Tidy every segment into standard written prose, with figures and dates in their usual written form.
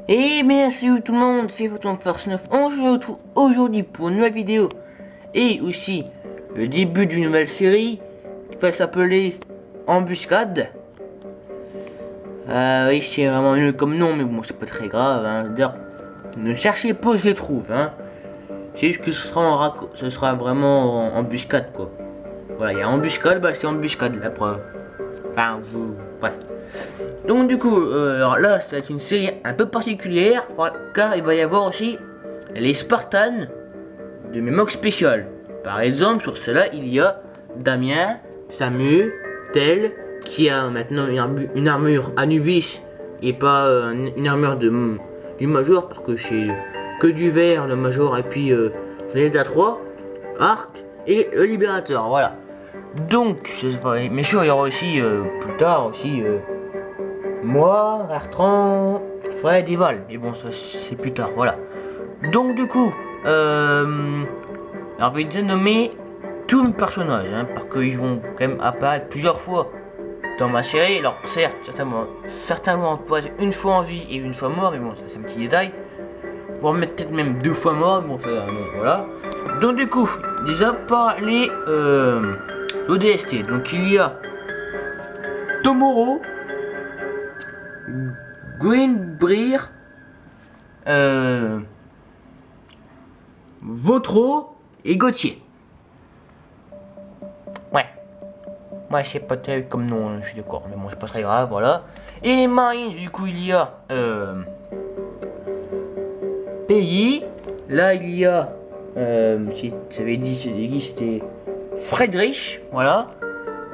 Et bien salut tout le monde, c'est Photon Force 9. On se retrouve aujourd'hui pour une nouvelle vidéo et aussi le début d'une nouvelle série qui va s'appeler Embuscade. Oui, c'est vraiment nul comme nom, mais bon, c'est pas très grave. Hein. D'ailleurs, ne cherchez pas, je les trouve. Hein. C'est juste que ce sera vraiment en embuscade quoi. Voilà, il y a embuscade, bah c'est embuscade la preuve. Enfin, bref. Donc du coup, alors là, ça va être une série un peu particulière, car il va y avoir aussi les Spartans de mes mocks spéciales. Par exemple, sur cela, il y a Damien, Samu, Tel, qui a maintenant une armure Anubis et pas une armure du Major, parce que c'est que du vert le Major, et puis Zelda 3, Arc et le Libérateur, voilà. Donc, bien sûr, il y aura aussi plus tard aussi moi, Bertrand, Fred et Val. Mais bon, ça c'est plus tard, voilà. Donc du coup, alors je vais dénommer tous mes personnages, hein, parce qu'ils vont quand même apparaître plusieurs fois dans ma série. Alors certes, certainement une fois en vie et une fois mort, mais bon, ça c'est un petit détail. Voire peut-être même deux fois mort, mais bon, ça, voilà. Donc du coup, déjà par les ODST. Donc il y a Tomoro, Greenbrier, Vautreau et Gauthier. Ouais. Moi, je sais pas très comme nom, hein, je suis d'accord, mais bon, c'est pas très grave, voilà. Et les Marines, du coup, il y a Pays. Là, il y a, j'avais dit, c'était Friedrich, voilà.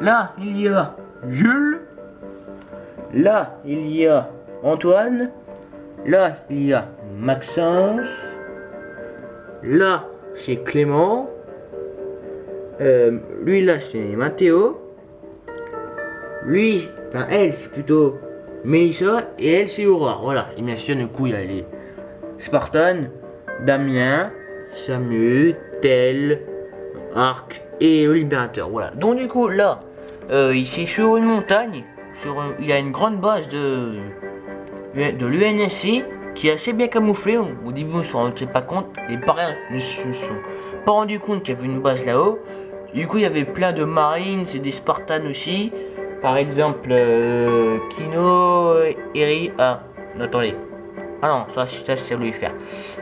Là, il y a Jules. Là, il y a Antoine. Là, il y a Maxence. Là, c'est Clément. Lui, là, c'est Mathéo. Lui, enfin, elle, c'est plutôt Mélissa. Et elle, c'est Aurore. Voilà. Et bien sûr, du coup, il y a les Spartans, Damien, Samu, Tel, Arc et le Libérateur. Voilà. Donc, du coup, là, c'est sur une montagne. Il y a une grande base de l'UNSC qui est assez bien camouflée. Au début, on ne se rendait pas compte. Les parias ne se sont pas rendu compte qu'il y avait une base là-haut. Du coup, il y avait plein de marines et des Spartans aussi. Par exemple, Kino, Eri. Ah, non, attendez. Ah non, ça c'est voulu faire.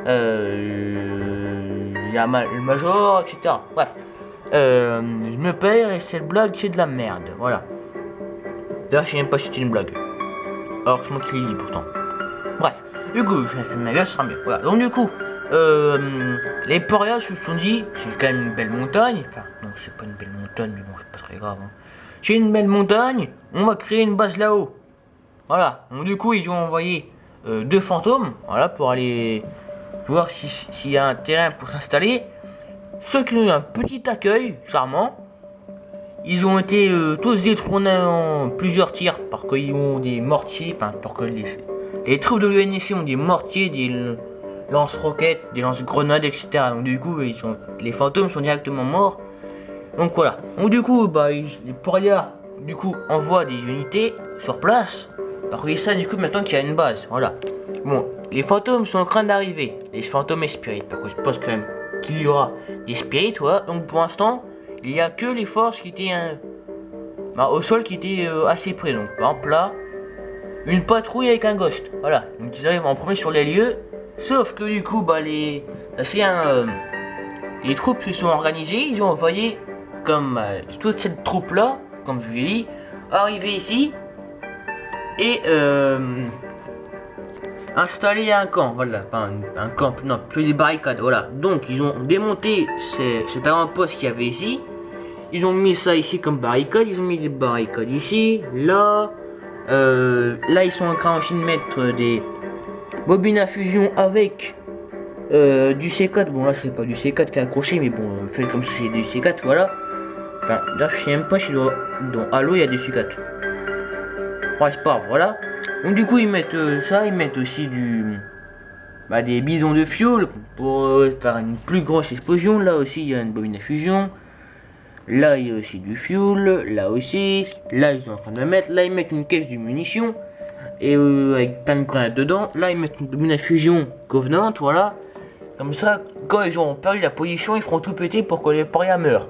Il y a le Major, etc. Bref. Je me perds et cette blague, c'est de la merde. Voilà. D'ailleurs, je sais même pas si c'était une blague. Alors que c'est moi qui l'ai dit pourtant. Bref, du coup, je vais faire ma gueule, ce sera mieux. Voilà, donc du coup, les parias se sont dit, c'est quand même une belle montagne. Enfin, non, c'est pas une belle montagne, mais bon, c'est pas très grave. Hein. C'est une belle montagne, on va créer une base là-haut. Voilà, donc du coup, ils ont envoyé deux fantômes, voilà, pour aller voir s'il y a un terrain pour s'installer. Ceux qui ont eu un petit accueil, charmant. Ils ont été tous détrônés en plusieurs tirs parce qu'ils ont des mortiers, enfin parce que les troupes de l'UNSC ont des mortiers, des lance-roquettes, des lance-grenades, etc. Donc du coup, les fantômes sont directement morts. Donc voilà. Donc du coup, les parias du coup envoient des unités sur place parce qu'ils savent du coup maintenant qu'il y a une base. Voilà. Bon, les fantômes sont en train d'arriver. Les fantômes et spirites. Parce que je pense quand même qu'il y aura des spirites, voilà. Donc pour l'instant. Il n'y a que les forces qui étaient au sol qui étaient assez près. Donc par exemple là, une patrouille avec un ghost. Voilà. Donc ils arrivent en premier sur les lieux. Sauf que du coup, les troupes se sont organisées. Ils ont envoyé comme toute cette troupe là, comme je vous l'ai dit, arriver ici et installer un camp. Voilà. Enfin un camp, non, plus des barricades. Voilà. Donc ils ont démonté cet avant-poste qu'il y avait ici. Ils ont mis ça ici comme barricade, ils ont mis des barricades ici, là. Là, ils sont en train aussi de mettre des bobines à fusion avec du C4. Bon, là, c'est pas du C4 qui est accroché, mais bon, on fait comme si c'était du C4, voilà. Enfin, là, je sais même pas si dans Halo il y a des C4. Ouais, c'est pas grave, voilà. Donc, du coup, ils mettent ça, ils mettent aussi des bidons de fuel pour faire une plus grosse explosion. Là aussi, il y a une bobine à fusion. Là, il y a aussi du fuel, là aussi. Là, ils sont en train de mettre. Là, ils mettent une caisse de munitions. et avec plein de grenades dedans. Là ils mettent une fusion Covenant, voilà. Comme ça, quand ils auront perdu la position, ils feront tout péter pour que les parias meurent.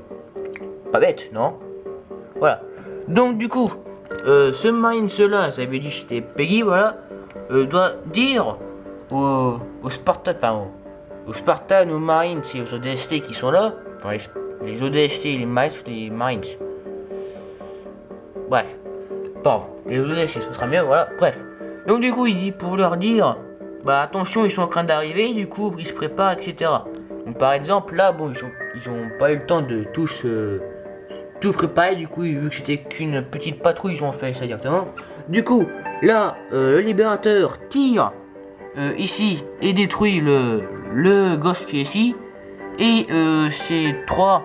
Pas bête, non? Voilà. Donc du coup, ce Marines là, ça avait dit c'était Peggy, voilà, doit dire aux Spartans, enfin aux Spartans, aux Marines et aux ODST qui sont là, enfin les ODST et les Marines. Bref, pardon, les ODST, ce sera mieux, voilà, bref. Donc du coup, il dit pour leur dire, bah attention, ils sont en train d'arriver, du coup, ils se préparent, etc. Donc par exemple, là, bon, ils ont pas eu le temps de tous tout préparer, du coup, vu que c'était qu'une petite patrouille, ils ont fait ça directement. Du coup, là, le libérateur tire ici et détruit le gosse qui est ici. Et ces trois,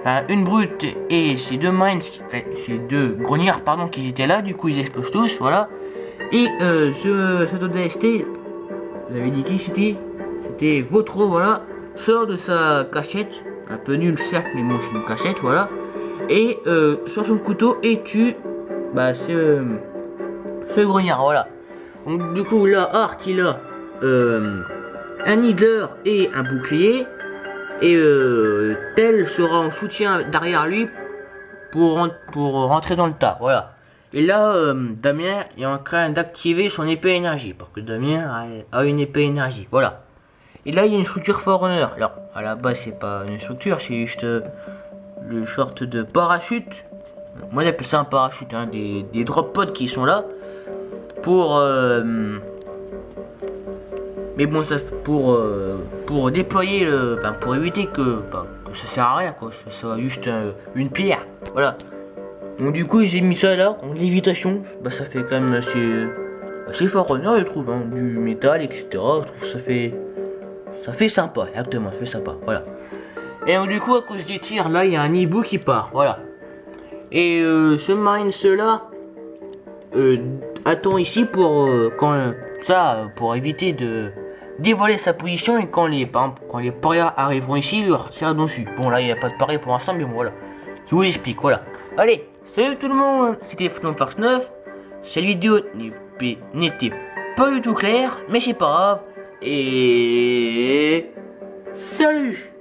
enfin, une brute et ces deux mines, enfin, ces deux grognards, pardon, qui étaient là, du coup, ils explosent tous, voilà. Et cet ODST, vous avez dit qui c'était? C'était Votro, voilà, sort de sa cachette, un peu nul certes, mais bon, c'est une cachette, voilà. Et sur son couteau et tue bah, ce grognard, voilà. Donc du coup là, Ark il a un Needler et un bouclier. Et Tel sera en soutien derrière lui pour rentrer dans le tas, voilà. Et là, Damien est en train d'activer son épée énergie, parce que Damien a une épée énergie, voilà. Et là, il y a une structure Forerunner. Alors, à la base, c'est pas une structure, c'est juste le sorte de parachute. Moi, j'appelle ça un parachute, hein, des drop pods qui sont là pour. Mais bon, ça pour déployer enfin, pour éviter que ça sert à rien, quoi. Ça soit juste une pierre, voilà. Donc du coup, j'ai mis ça là en lévitation. Bah, ça fait quand même assez Forerunner, je trouve, hein, du métal, etc. Je trouve que ça fait sympa, exactement, ça fait sympa, voilà. Et donc, du coup, à cause des tirs, là, il y a un hibou qui part, voilà. Et ce Marines là attend ici pour pour éviter de dévoiler sa position, et quand les parias arriveront ici, il leur tirera dessus. Bon, là, il n'y a pas de paria pour l'instant, mais bon, voilà. Je vous explique, voilà. Allez, salut tout le monde, c'était Phantom Force 9. Cette vidéo n'était pas du tout claire, mais c'est pas grave. Et salut!